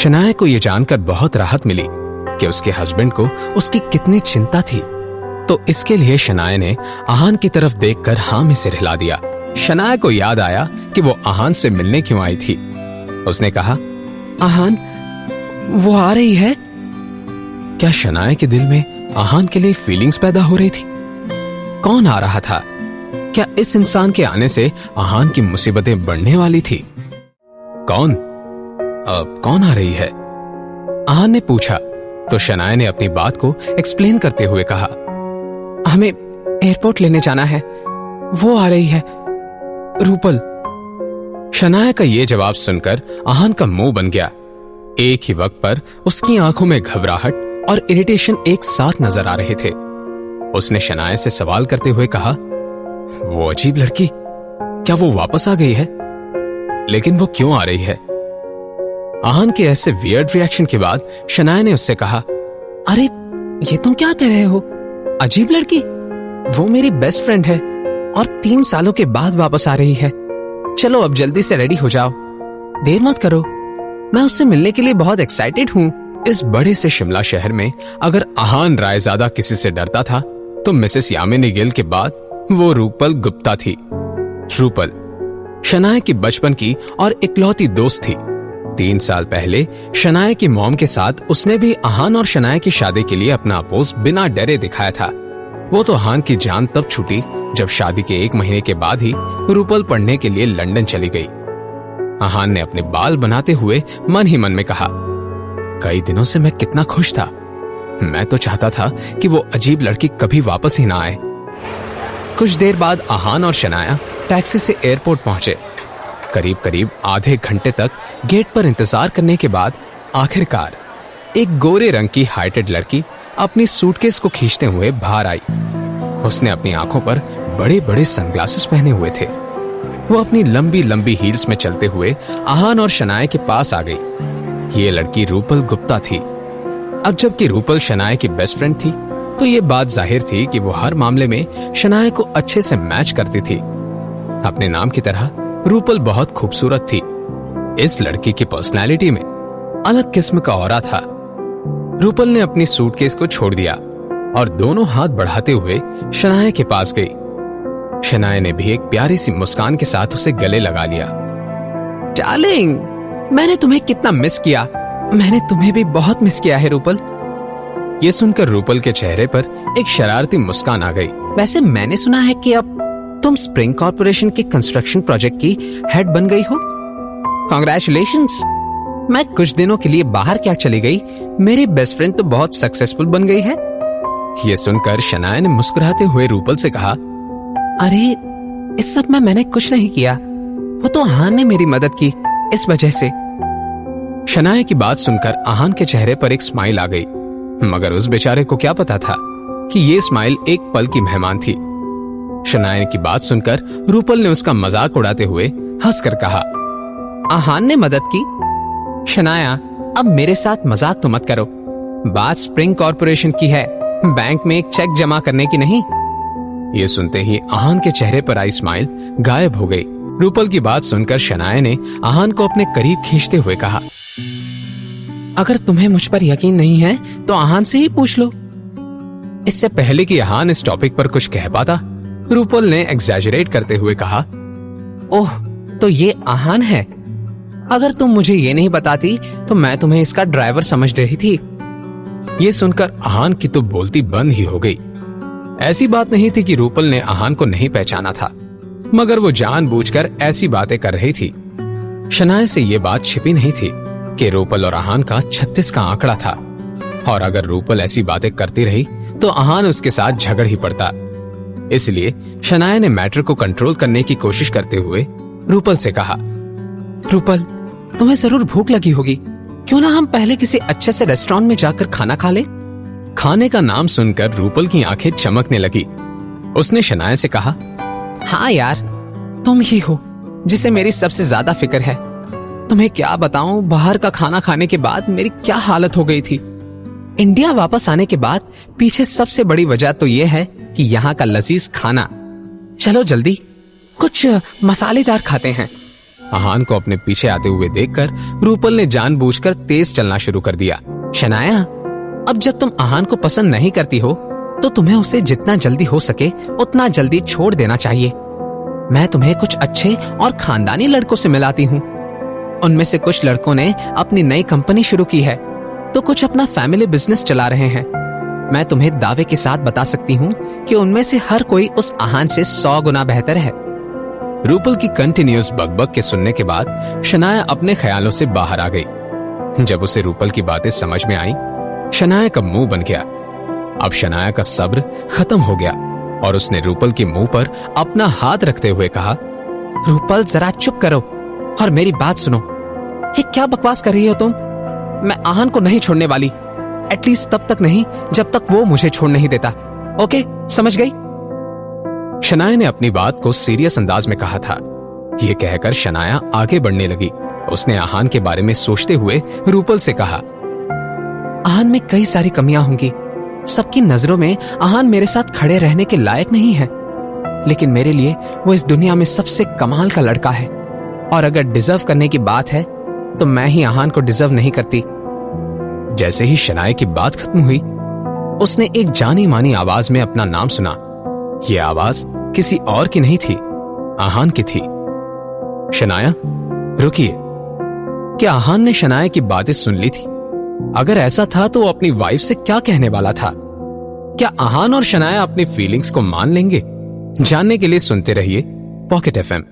शनाया को यह जानकर बहुत राहत मिली कि उसके हस्बैंड को उसकी कितनी चिंता थी। तो इसके लिए शनाया ने आहान की तरफ देखकर हाँ में सिर हिला दिया। शनाया को याद आया कि वो आहान से मिलने क्यों आई थी। उसने कहा, आहान, वो आ रही है? क्या शनाया के दिल में आहान के लिए फीलिंग्स पैदा हो रही थी? कौन आ रहा था? क्या इस इंसान के आने से आहान की मुसीबतें बढ़ने वाली थी? कौन आ रही है? आहान ने पूछा तो शनाया ने अपनी बात को एक्सप्लेन करते हुए कहा, हमें एयरपोर्ट लेने जाना है, वो आ रही है, रूपल। शनाया का ये जवाब सुनकर आहान का मुंह बन गया। एक ही वक्त पर उसकी आंखों में घबराहट और इरिटेशन एक साथ नजर आ रहे थे। उसने शनाया से सवाल करते हुए कहा, वो अजीब लड़की, क्या वो वापस आ गई है? लेकिन वो क्यों आ रही है? आहान के ऐसे वियर्ड रिएक्शन के बाद शनाया ने उससे कहा, अरे ये तुम क्या कह रहे हो? अजीब लड़की? वो मेरी बेस्ट फ्रेंड है और 3 सालों के बाद वापस आ रही है। चलो अब जल्दी से रेडी हो जाओ, देर मत करो, मैं उससे मिलने के लिए बहुत एक्साइटेड हूं। इस बड़े से शिमला शहर में अगर आहान रायजादा किसी से डरता था तो मिसेस यामिनी गिल के बाद वो रूपल गुप्ता थी। रूपल शनाया की बचपन की और इकलौती दोस्त थी। 3 साल पहले शनाया की मॉम के साथ उसने भी आहान और शनाया की शादी के लिए अपना अपोज बिना डरे दिखाया था। वो तो आहान की जान तब छूटी जब शादी के 1 महीने के बाद ही रूपल पढ़ने के लिए लंदन चली गई। आहान ने अपने बाल बनाते हुए मन ही मन में कहा, कई दिनों से मैं कितना खुश था। मैं तो चाहता था कि वो अजीब लड़की कभी वापस ही ना आए। कुछ देर बाद आहान और शनाया टैक्सी से एयरपोर्ट पहुंचे। करीब करीब आधे घंटे तक गेट पर इंतजार करने के बाद आखिरकार एक गोरे रंग की हाइटेड लड़की अपनी सूटकेस को खींचते हुए बाहर आई। उसने अपनी आंखों पर बड़े बड़े सनग्लासेस पहने हुए थे। वो अपनी लंबी लंबी हील्स में चलते हुए आहान और शनाया के पास आ गई। ये लड़की रूपल गुप्ता थी। अब जबकि रूपल शनाया की बेस्ट फ्रेंड थी तो ये बात जाहिर थी कि वो हर मामले में शनाया को अच्छे से मैच करती थी। अपने नाम की तरह रूपल बहुत खूबसूरत थी। इस लड़की की पर्सनैलिटी में अलग किस्म का ऑरा था। रूपल ने अपनी सूटकेस को छोड़ दिया और दोनों हाथ बढ़ाते हुए शनाया के पास गई। शनाया ने भी एक प्यारी सी मुस्कान के साथ उसे गले लगा लिया। डार्लिंग, मैंने तुम्हें कितना मिस किया। मैंने तुम्हें भी बहुत मिस किया है रूपल। ये सुनकर रूपल के चेहरे पर एक शरारती मुस्कान आ गई। वैसे मैंने सुना है कि अब तुम स्प्रिंग कॉर्पोरेशन के कंस्ट्रक्शन प्रोजेक्ट की हेड बन गई हो। कांग्रेचुलेशंस। मैं कुछ दिनों के लिए बाहर क्या चली गई, मेरी बेस्ट फ्रेंड तो बहुत सक्सेसफुल बन गई है। ये सुनकर शनाया ने मुस्कुराते हुए रूपल से कहा, अरे इस सब में मैंने कुछ नहीं किया, वो तो आहान ने मेरी मदद की, इस वजह से। शनाया की बात सुनकर आहान के चेहरे पर एक स्माइल आ गई, मगर उस बेचारे को क्या पता था कि ये स्माइल एक पल की मेहमान थी। शनाया की बात सुनकर रूपल ने उसका मजाक उड़ाते हुए हंसकर कहा, आहान ने मदद की? शनाया, अब मेरे साथ मजाक तो मत करो। बात स्प्रिंग कॉर्पोरेशन की है, बैंक में एक चेक जमा करने की नहीं। ये सुनते ही आहान के चेहरे पर आई स्माइल गायब हो गई। रूपल की बात सुनकर शनाया ने आहान को अपने करीब खींचते हुए कहा, अगर तुम्हें मुझ पर यकीन नहीं है तो आहान से ही पूछ लो। इससे पहले कि आहान इस टॉपिक पर कुछ कह पाता, रूपल ने एग्जैजरेट करते हुए कहा, ओह तो ये आहान है। अगर तुम मुझे ये नहीं बताती तो मैं तुम्हें इसका ड्राइवर समझ रही थी। ये सुनकर आहान की तो बोलती बंद ही हो गई। ऐसी बात नहीं थी कि रूपल ने आहान को नहीं पहचाना था, मगर वो जानबूझकर ऐसी बातें कर रही थी। शनाया से ये बात छिपी नहीं थी कि रूपल और आहान का 36 का आंकड़ा था, और अगर रूपल ऐसी बातें करती रही तो आहान उसके साथ झगड़ ही पड़ता। इसलिए शनाया ने मैटर को कंट्रोल करने की कोशिश करते हुए रूपल से कहा, रूपल तुम्हें जरूर भूख लगी होगी, क्यों ना हम पहले किसी अच्छे से रेस्टोरेंट में जाकर खाना खा ले। खाने का नाम सुनकर रूपल की आंखें चमकने लगी। उसने शनाया से कहा, हाँ यार, तुम ही हो जिसे मेरी सबसे ज्यादा फिक्र है। तुम्हें क्या बताऊं, बाहर का खाना खाने के बाद मेरी क्या हालत हो गई थी। इंडिया वापस आने के बाद पीछे सबसे बड़ी वजह तो यह है कि यहाँ का लजीज खाना। चलो जल्दी कुछ मसालेदार खाते हैं। आहान को अपने पीछे आते हुए देखकर रूपल ने जानबूझकर तेज चलना शुरू कर दिया। शनाया, अब जब तुम आहान को पसंद नहीं करती हो तो तुम्हें उसे जितना जल्दी हो सके उतना जल्दी छोड़ देना चाहिए। मैं तुम्हें कुछ अच्छे और खानदानी लड़कों से मिलाती हूँ। उनमें से कुछ लड़कों ने अपनी नई कंपनी शुरू की है तो कुछ अपना फैमिली बिजनेस चला रहे हैं। मैं तुम्हें दावे के साथ बता सकती हूँ कि उनमें से हर कोई उस आहान से 100 गुना बेहतर है। रूपल की कंटिन्यूअस बकबक के सुनने के बाद शनाया अपने ख्यालों से बाहर आ गई। जब उसे रूपल की बातें समझ में आई, शनाया का मुंह बन गया। अब शनाया का सब्र खत्म हो गया और उसने रूपल के मुंह पर अपना हाथ रखते हुए कहा, रूपल जरा चुप करो और मेरी बात सुनो। ये क्या बकवास कर रही हो तुम? मैं आहान को नहीं छोड़ने वाली, एटलीस्ट तब तक नहीं जब तक वो मुझे छोड़ नहीं देता। ओके, समझ गई? शनाया ने अपनी बात को सीरियस अंदाज में कहा था। यह कहकर शनाया आगे बढ़ने लगी। उसने आहान के बारे में सोचते हुए रूपल से कहा, आहान में कई सारी कमियां होंगी। सबकी नजरों में आहान मेरे साथ खड़े रहने के लायक नहीं है, लेकिन मेरे लिए वो इस दुनिया में सबसे कमाल का लड़का है। और अगर डिजर्व करने की बात है तो मैं ही आहान को डिजर्व नहीं करती। जैसे ही शनाया की बात खत्म हुई, उसने एक जानी मानी आवाज में अपना नाम सुना। यह आवाज किसी और की नहीं थी, आहान की थी। शनाया, रुकिए। क्या आहान ने शनाया की बातें सुन ली थी? अगर ऐसा था तो वो अपनी वाइफ से क्या कहने वाला था? क्या आहान और शनाया अपनी फीलिंग्स को मान लेंगे? जानने के लिए सुनते रहिए पॉकेट FM।